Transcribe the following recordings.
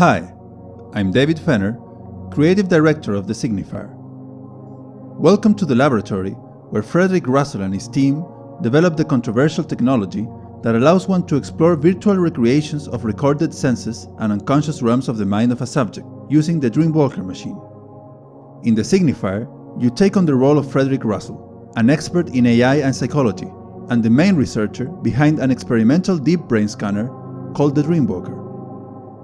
Hi, I'm David Fenner, Creative Director of the Signifier. Welcome to the laboratory where Frederick Russell and his team developed the controversial technology that allows one to explore virtual recreations of recorded senses and unconscious realms of the mind of a subject using the Dreamwalker machine. In the Signifier, you take on the role of Frederick Russell, an expert in AI and psychology, and the main researcher behind an experimental deep brain scanner called the Dreamwalker.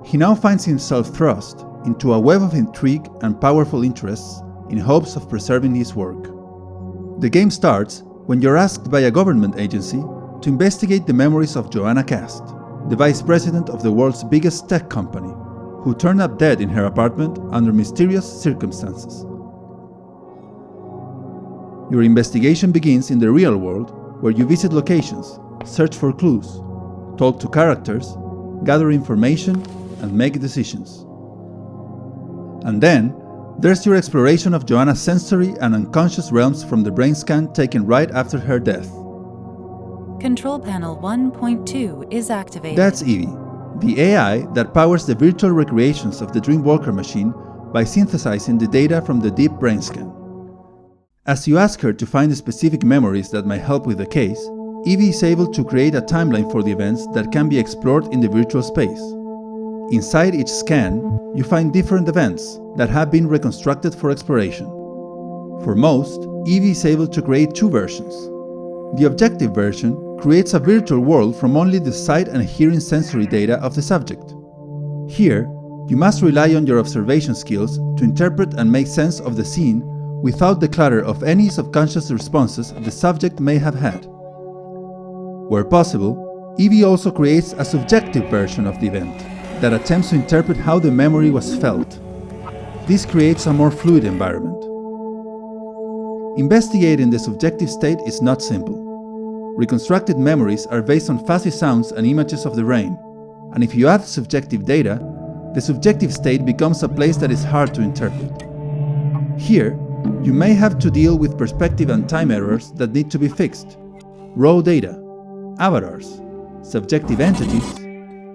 He now finds himself thrust into a web of intrigue and powerful interests in hopes of preserving his work. The game starts when you're asked by a government agency to investigate the memories of Joanna Cast, the vice president of the world's biggest tech company, who turned up dead in her apartment under mysterious circumstances. Your investigation begins in the real world, where you visit locations, search for clues, talk to characters, gather information, and make decisions. And then, there's your exploration of Joanna's sensory and unconscious realms from the brain scan taken right after her death. Control Panel 1.2 is activated. That's Evie, the AI that powers the virtual recreations of the Dreamwalker machine by synthesizing the data from the deep brain scan. As you ask her to find the specific memories that might help with the case, Evie is able to create a timeline for the events that can be explored in the virtual space. Inside each scan, you find different events that have been reconstructed for exploration. For most, Evie is able to create two versions. The objective version creates a virtual world from only the sight and hearing sensory data of the subject. Here, you must rely on your observation skills to interpret and make sense of the scene without the clutter of any subconscious responses the subject may have had. Where possible, Evie also creates a subjective version of the event that attempts to interpret how the memory was felt. This creates a more fluid environment. Investigating the subjective state is not simple. Reconstructed memories are based on fuzzy sounds and images of the brain, and if you add subjective data, the subjective state becomes a place that is hard to interpret. Here, you may have to deal with perspective and time errors that need to be fixed, raw data, avatars, subjective entities,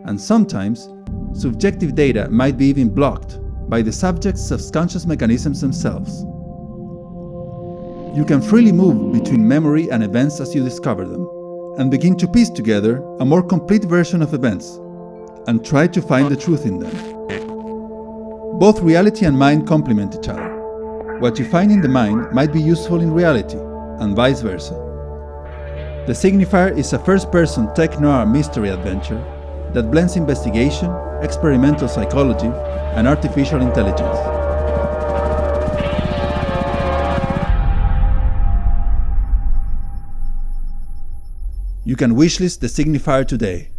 and sometimes, subjective data might be even blocked by the subject's subconscious mechanisms themselves. You can freely move between memory and events as you discover them, and begin to piece together a more complete version of events, and try to find the truth in them. Both reality and mind complement each other. What you find in the mind might be useful in reality, and vice versa. The Signifier is a first-person tech-noir mystery adventure that blends investigation, experimental psychology, and artificial intelligence. You can wishlist the Signifier today.